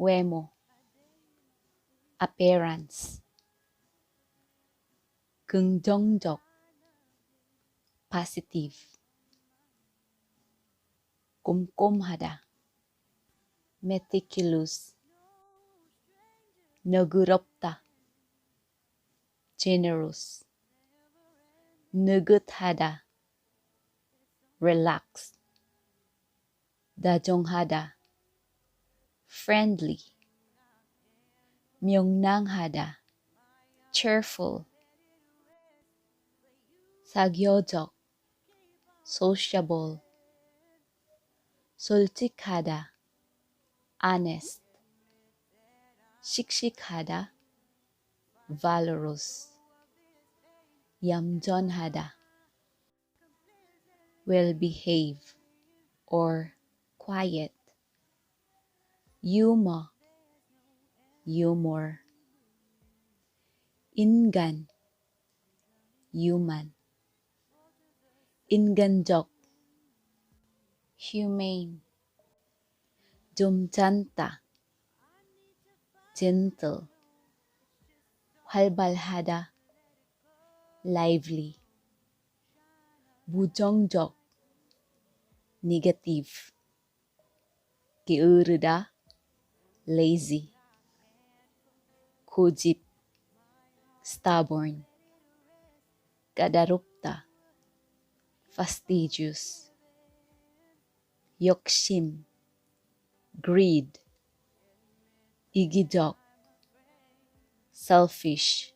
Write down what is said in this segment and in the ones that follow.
외모, appearance, 긍정적, positive, 꼼꼼하다, meticulous, 너그럽다, generous, 느긋하다, relax, 다정하다, friendly, 명랑하다, cheerful, 사교적, sociable, 솔직하다, honest, 씩씩하다, valorous, 얌전하다, well-behaved or quiet, humor, humor, 인간, human, 인간적, humane, 좀 잔다, gentle, 활발하다, lively, 부정적, negative, 게으르다, lazy, 고집, stubborn, 까다롭다, fastidious, 욕심, greed, 이기적, selfish,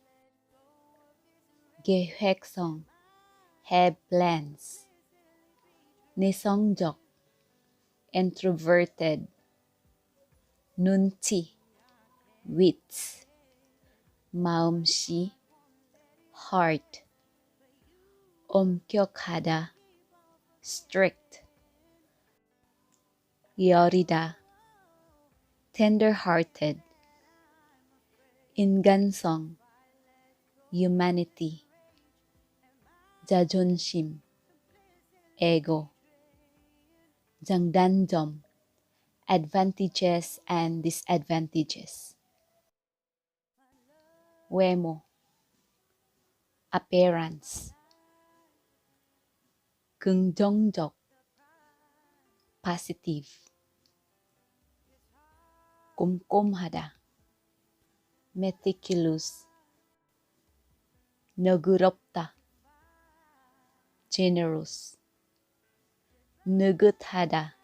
계획성, have plans, 내성적, introverted, 눈치, wits, 마음씨, heart, 엄격하다, strict, 여리다, tender-hearted, 인간성, humanity, 자존심, ego, 장단점, advantages and disadvantages, 외모, appearance, 긍정적, positive, 꼼꼼하다, meticulous, 너그럽다, generous, 느긋하다,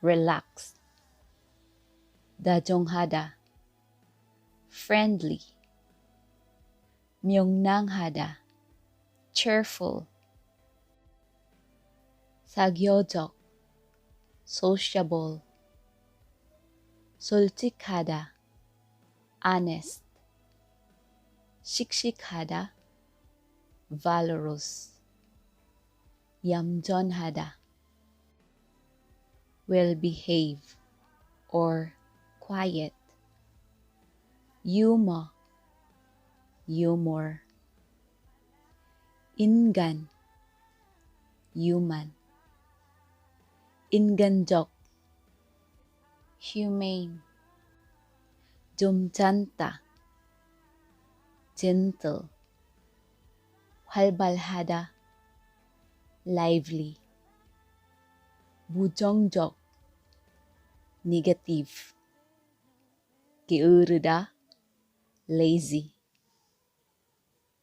relax, 다정하다, friendly, 명랑하다, cheerful, 사교적, sociable, 솔직하다, honest, 씩씩하다, valorous, 얌전하다, well-behaved or quiet, humor, humor, 인간, human, 인간적, humane, 좀 잔다, gentle, 활발하다, lively, 부정적, negative, 게으르다, lazy,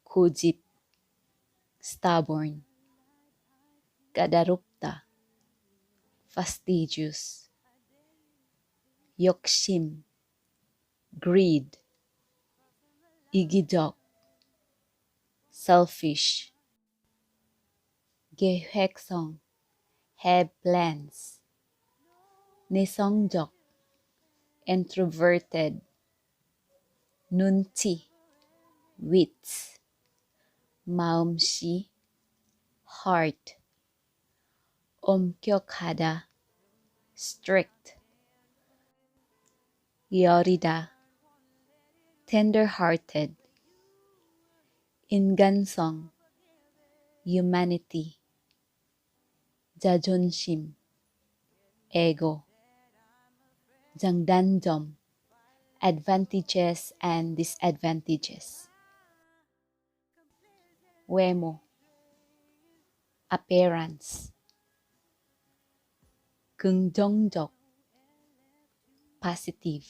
고집, stubborn, 까다롭다, fastidious, 욕심, greed, 이기적, selfish, 계획성, have plans, 내성적, introverted, 눈치, wits, 마음씨, heart, 엄격하다, strict, 여리다, tender-hearted, 인간성, humanity, 자존심, ego, 장단점, advantages and disadvantages. 외모, appearance. 긍정적, positive.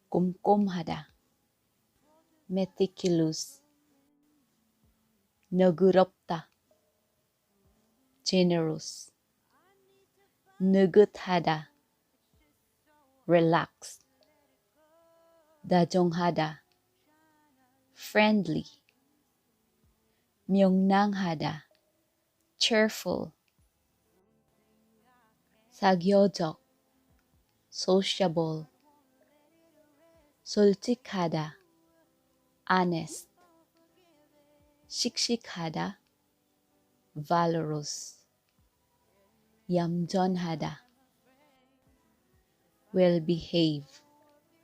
꼼꼼하다, meticulous. 너그럽다, generous. 느긋하다, relax. 다정하다, friendly. 명랑하다, cheerful. 사교적, sociable. 솔직하다, honest. 씩씩하다, valorous. 얌전하다, well behave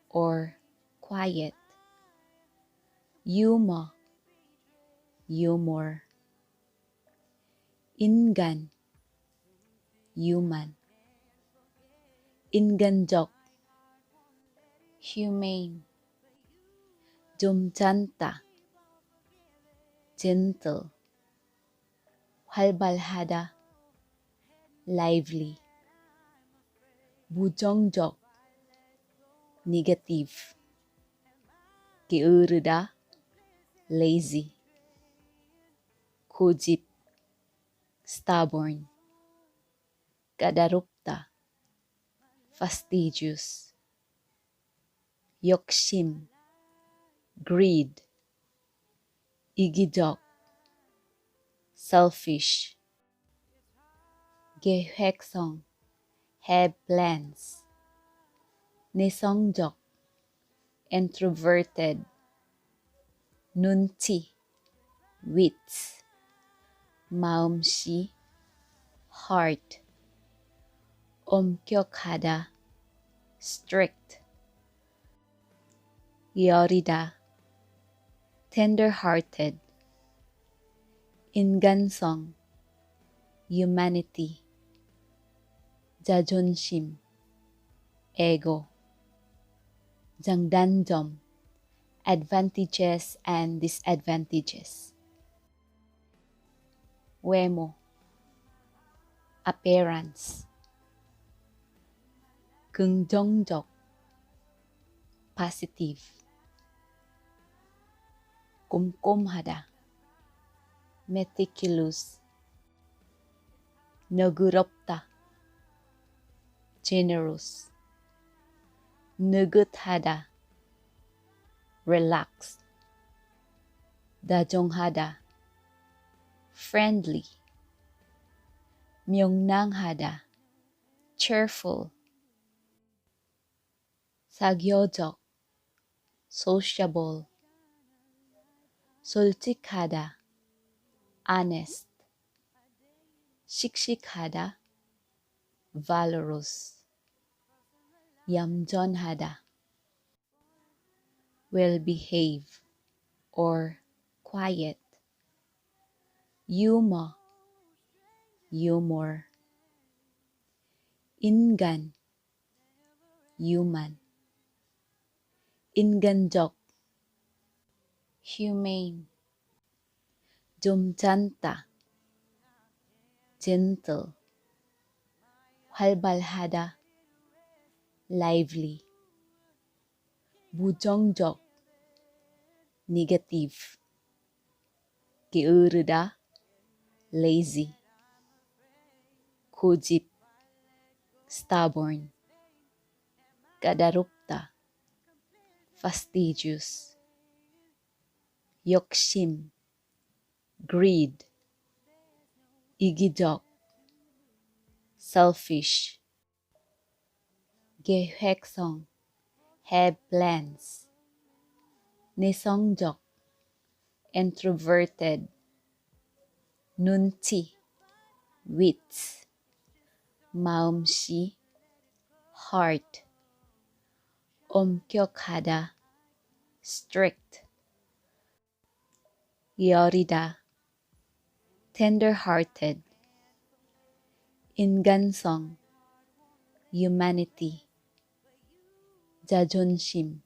or quiet. humor, humor. 인간, human. 인간적, humane. 좀 잔다, gentle. 활발하다, lively. 부정적, negative. 게으르다, lazy. 고집, stubborn. 까다롭다, fastidious. 욕심, greed. 이기적, selfish. 계획성, have plans. 내성적, introverted. 눈치, wits. 마음씨, heart. 엄격하다, strict. 여리다, tender-hearted. 인간성, humanity. 자존심, ego. 장단점, advantages and disadvantages. 외모, appearance. 긍정적, positive. 꼼꼼하다, meticulous. 너그럽다, generous. 느긋하다, relax. 다정하다, friendly. 명랑하다, cheerful. 사교적, sociable. 솔직하다, honest. 씩씩하다, valorous. 얌전하다, well behave or quiet. humor, humor. 인간, human. 인간적, humane. 좀 잔다, gentle. 활발하다, lively. 부정적, negative. 게으르다, lazy. 고집, stubborn. 까다롭다, fastidious. 욕심, greed. 이기적, selfish. 계획성, have plans. 내성적, introverted. 눈치, wits. 마음씨, heart. 엄격하다, strict. 여리다, tender-hearted. 인간성, humanity, 자존심,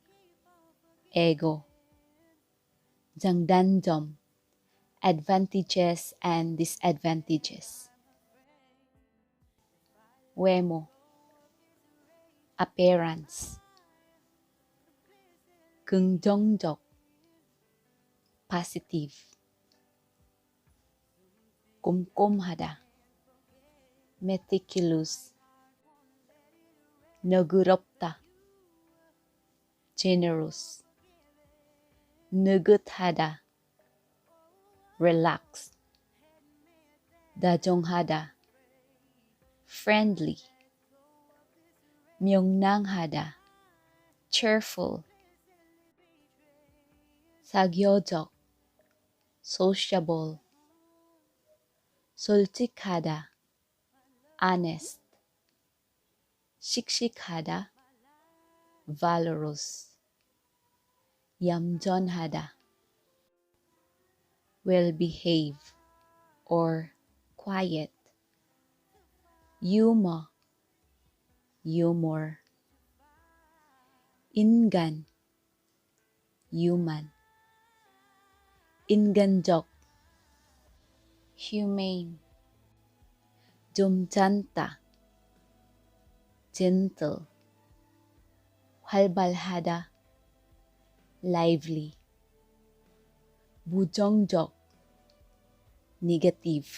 ego, 장단점, advantages and disadvantages. 외모, appearance, 긍정적, positive, 꼼꼼하다, meticulous, 너그럽다, generous, 느긋하다, relax, 다정하다, friendly, 명랑하다, cheerful, 사교적, sociable, 솔직하다, honest, 씩씩하다, valorous, 얌전하다, well-behave or quiet, humor, humor, 인간, human, 인간적, humane, 좀 잔다, gentle, 활발하다, lively, 부정적, negative,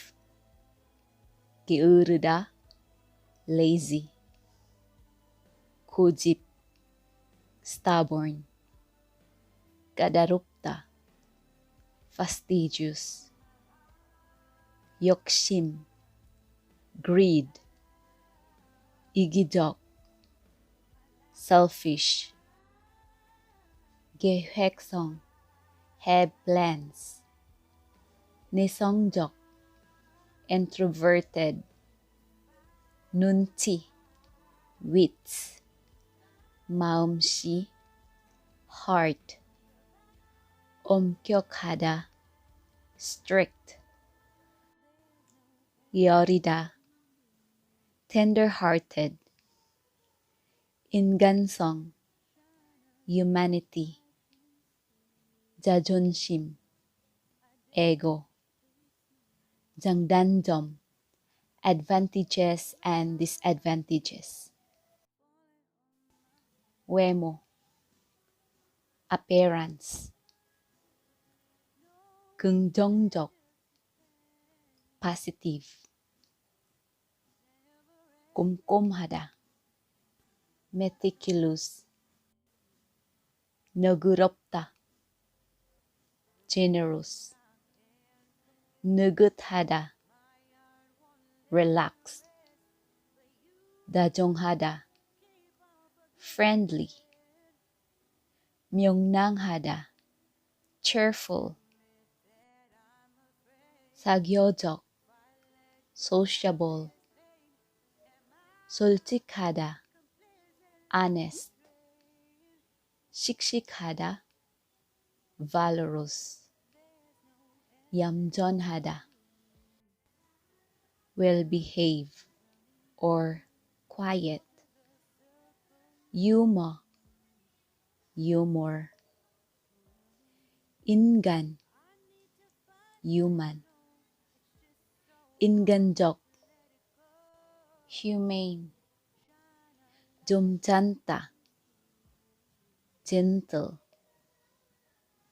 게으르다, lazy, 고집, stubborn, 까다롭다, fastidious, 욕심, greed, 이기적, selfish, 계획성, have plans, 내성적, introverted, 눈치, wits, 마음씨, heart, 엄격하다, strict, 여리다, tender-hearted, 인간성, humanity, 자존심, ego, 장단점, advantages and disadvantages. 외모, appearance, 긍정적, positive, 꼼꼼하다, meticulous, 너그럽다, generous, 느긋하다, relax, 다정하다, friendly, 명랑하다, cheerful, 사교적, sociable, 솔직하다, honest, 씩씩하다, valorous, 얌전하다, well-behave or quiet, humor, humor, 인간, human, 인간적, humane, 좀 잔다, gentle,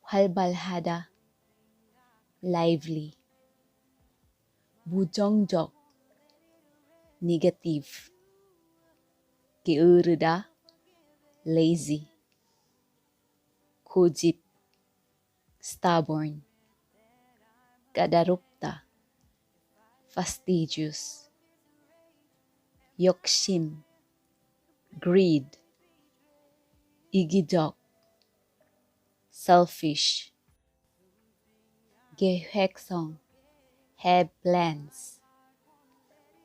활발하다, lively, 부정적, negative, 게으르다, lazy, 고집, stubborn, 까다롭다, fastidious, 욕심, greed, 이기적, selfish, 계획성, have plans,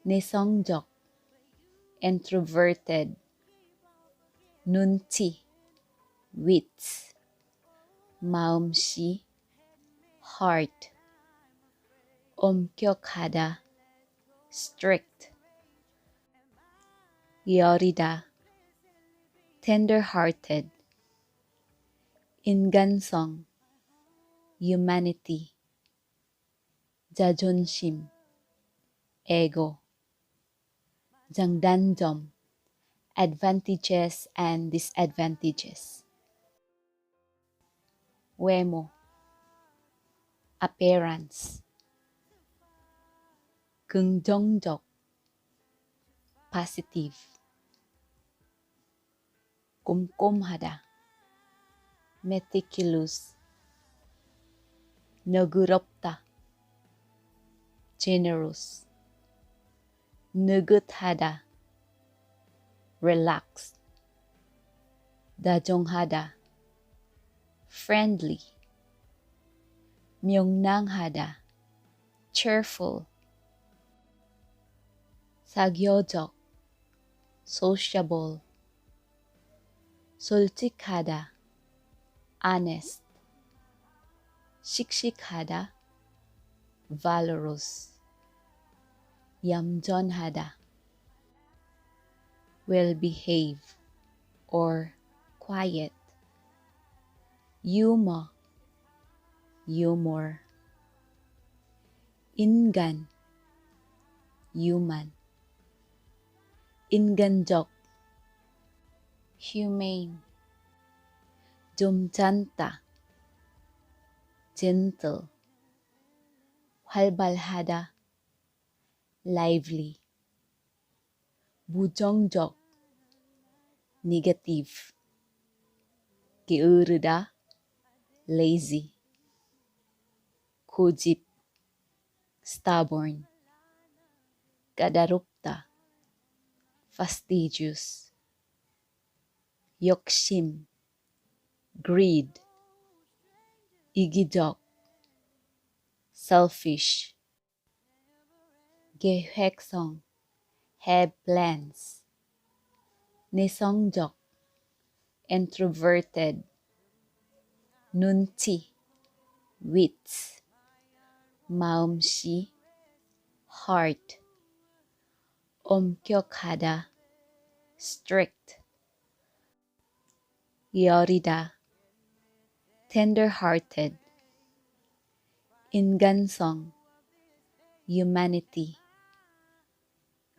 내성적, introverted, 눈치, wits, 마음씨, heart, 엄격하다, strict, 여리다, tender-hearted. 인간성, humanity. 자존심, ego. 장단점, advantages and disadvantages. 외모, appearance. 긍정적, positive. 꼼꼼하다, meticulous. 너그럽다, generous. 느긋하다, relaxed. 다정하다, friendly. 명랑하다, cheerful. 사교적, sociable. 솔직하다, honest. 씩씩하다, valorous. 얌전하다, well-behaved or quiet. 유머, humor. 인간, human. 인간적, humane. 좀 잔다, gentle. 활발하다, lively. 부정적, negative. 게으르다, lazy. 고집, stubborn. 까다롭다, fastidious. 욕심, greed. 이기적, selfish. 계획성, have plans. 내성적, introverted. 눈치, wits. 마음씨, heart. 엄격하다, strict. 여리다, tender-hearted. 인간성, humanity.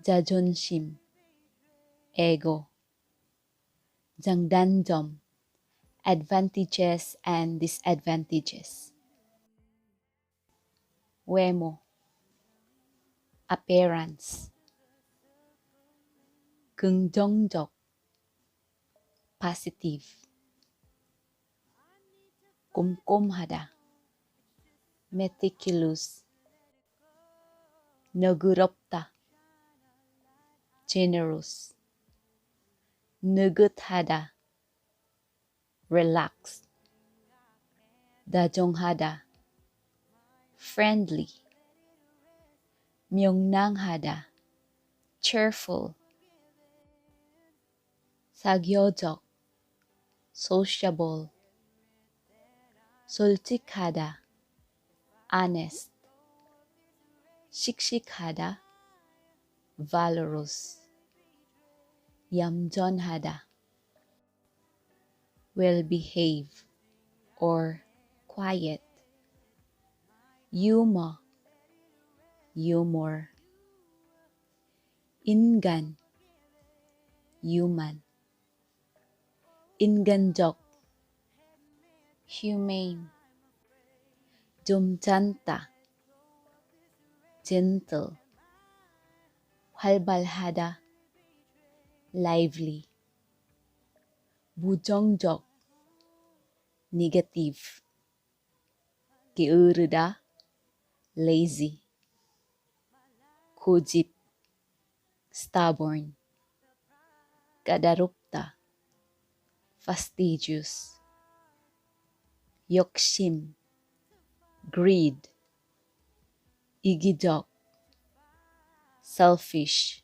자존심, ego. 장단점, advantages and disadvantages. 외모, appearance. 긍정적, positive. 꼼꼼하다, meticulous. 너그럽다, generous. 느긋하다, relaxed. 다정하다, friendly. 명랑하다, cheerful. 사교적, sociable. 솔직하다, honest. 씩씩하다, valorous. 얌전하다, well-behaved or quiet. 유머, humor. 인간, human. 인간적, humane. 좀 잔다, gentle. 활발하다, lively. 부정적, negative. 게으르다, lazy. 고집, stubborn. 까다롭다, fastidious. 욕심, greed. 이기적, selfish.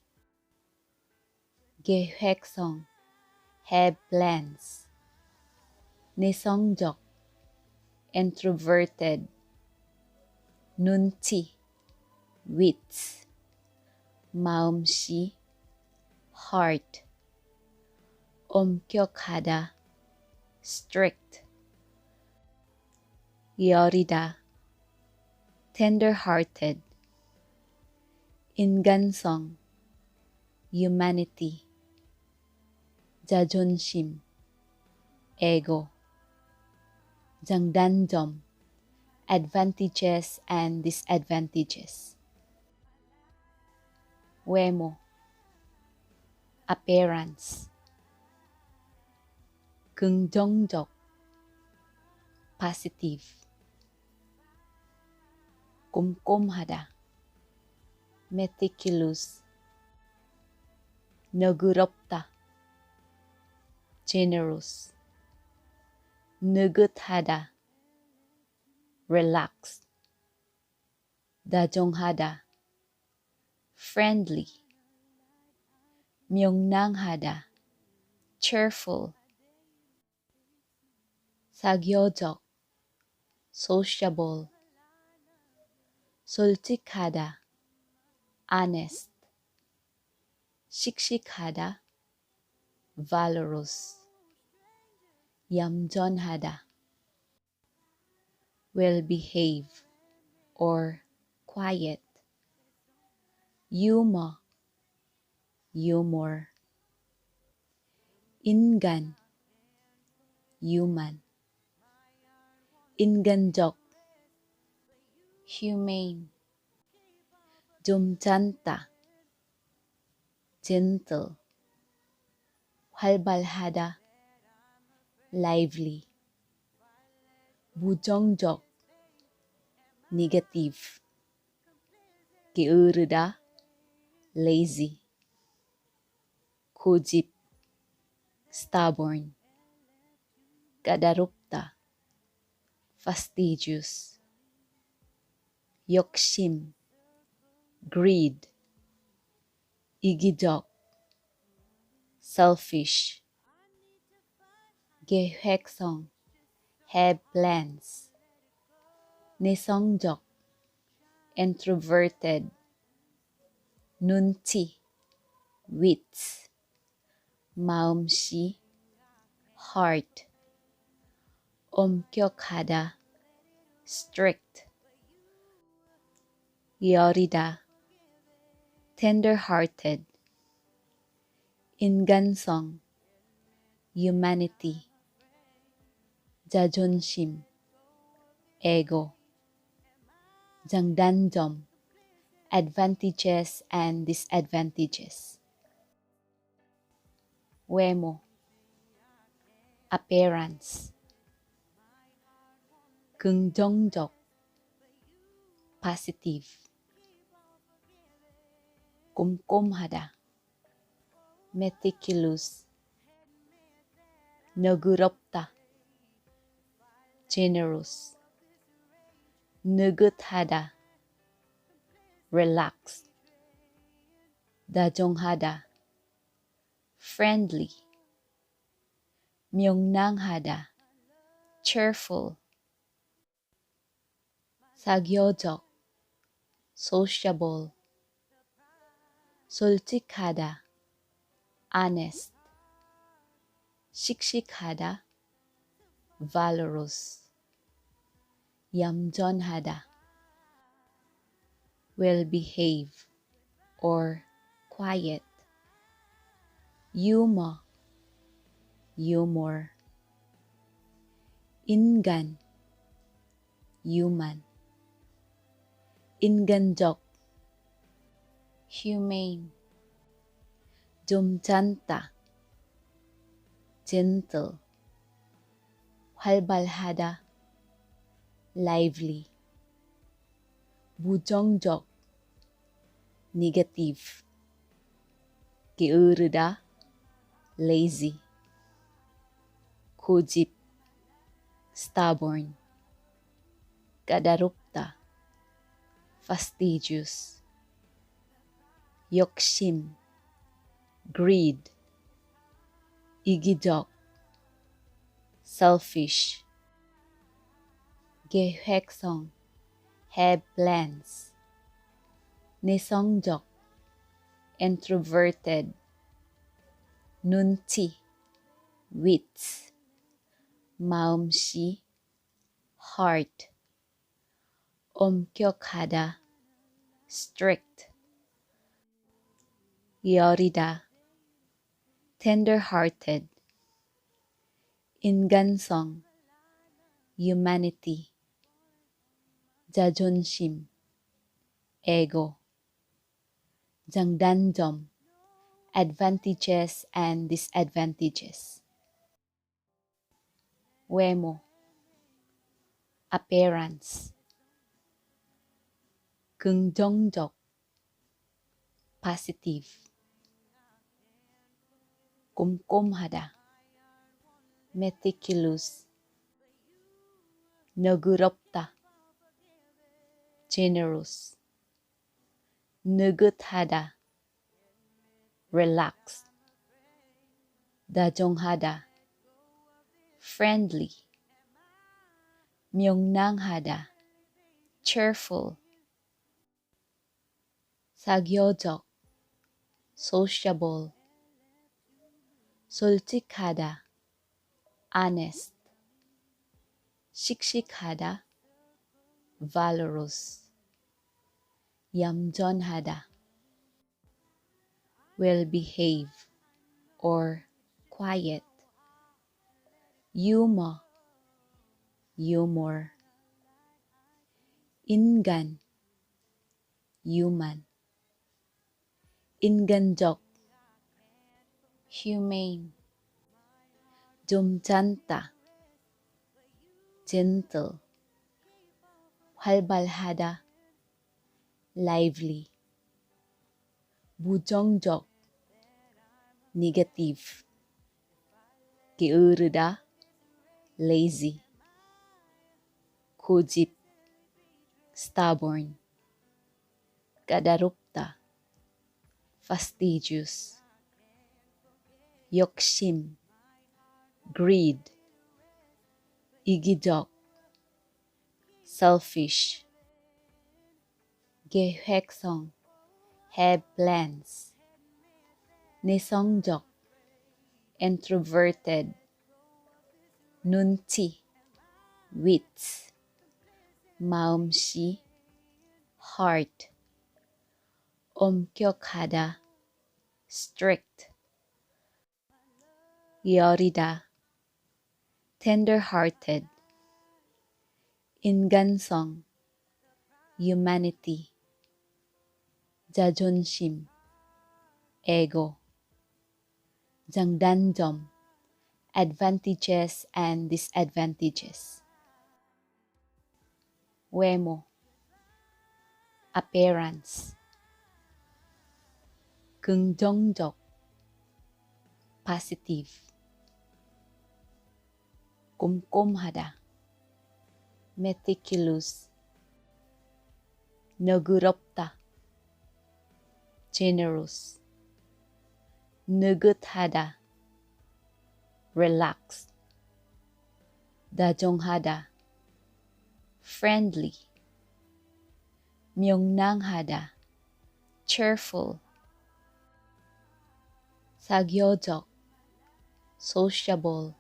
계획성, have plans. 내성적, introverted. 눈치, wits. 마음씨, heart, 엄격하다, strict, 여리다, tender-hearted, 인간성, humanity, 자존심, ego, 장단점, advantages and disadvantages, 외모, appearance, 긍정적, positive, 꼼꼼하다, meticulous, 너그럽다, generous, 느긋하다, relaxed, 다정하다, friendly, 명랑하다, cheerful, 사교적, sociable, 솔직하다, honest, 씩씩하다, valorous, 얌전하다, well-behaved or quiet, humor, humor, 인간, human, 인간적, humane, 좀 잔다, gentle, 활발하다, lively, 부정적, negative, 게으르다, lazy, 고집, stubborn, 까다롭다, fastidious, 욕심, greed, 이기적, selfish, 계획성, have plans, 내성적, introverted, 눈치, wits, 마음씨, heart, 엄격하다, strict, 여리다, tender-hearted, 인간성, humanity, 자존심, ego, 장단점, advantages and disadvantages, 외모, appearance, 긍정적, positive, 꼼꼼하다, meticulous, 너그럽다, generous, 느긋하다, relaxed, 다정하다, friendly, 명랑하다, cheerful, 사교적, sociable, 솔직하다, honest, 씩씩하다, valorous, 얌전하다, well-behaved or quiet, humor, humor, 인간, human, 인간적, humane, 좀 잔다, gentle, 활발하다, lively, 부정적, negative, 게으르다, lazy, 고집, stubborn, 까다롭다, fastidious, 욕심, greed, 이기적, selfish, 계획성, have plans, 내성적, introverted, 눈치, wits, 마음씨, heart, 엄격하다, strict, 여리다, tender-hearted, 인간성, humanity, 자존심, ego, 장단점, advantages and disadvantages, 외모, appearance, 긍정적, positive, 꼼꼼하다, meticulous, 너그럽다, generous, 느긋하다, relax, 다정하다, friendly, 명랑하다, cheerful, 사교적, sociable, 솔직하다, honest, 씩씩하다, valorous, 얌전하다, well-behave or quiet, humor, humor, 인간, human, 인간적, humane, 좀 잔다, gentle, 활발하다, lively, 부정적, negative, 게으르다, lazy, 고집, stubborn, 까다롭다, fastidious, 욕심, greed, 이기적, selfish, 계획성, have plans, 내성적, introverted, 눈치, wits, 마음씨, heart, 엄격하다, strict, 여리다, tender-hearted, 인간성, humanity, 자존심, ego, 장단점, advantages and disadvantages, 외모, appearance, 긍정적, positive, 꼼꼼하다, meticulous, 너그럽다, generous, 느긋하다, relax, 다정하다, friendly, 명랑하다, cheerful, 사교적, sociable,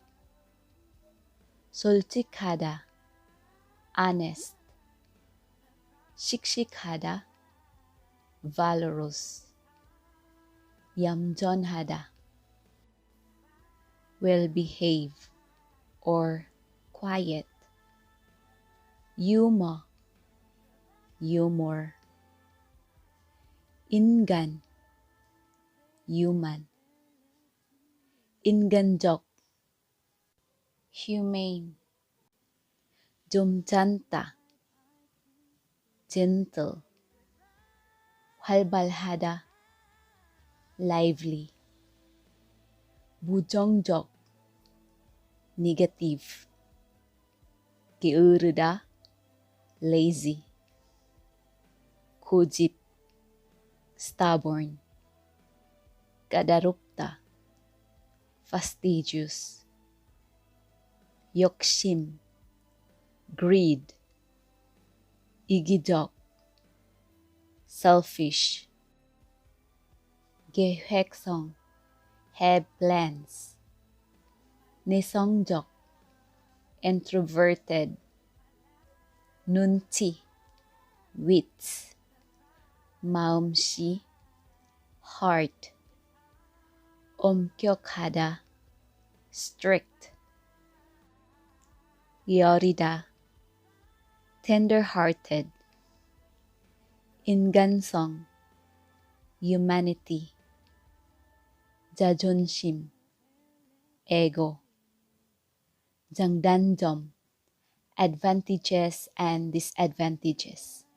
솔직하다, honest, 씩씩하다, valorous, 얌전하다, well-behave or quiet, humor, humor, 인간, human, 인간적, humane, 좀 잔다, gentle, 활발하다, lively, 부정적, negative, 게으르다, lazy, 고집, stubborn, 까다롭다, fastidious, 욕심, greed, 이기적, selfish, 계획성, have plans. 내성적, introverted. 눈치, wits. 마음씨, heart. 엄격하다, strict. 여리다, tender-hearted. 인간성, humanity. 자존심, ego. 장단점, advantages and disadvantages.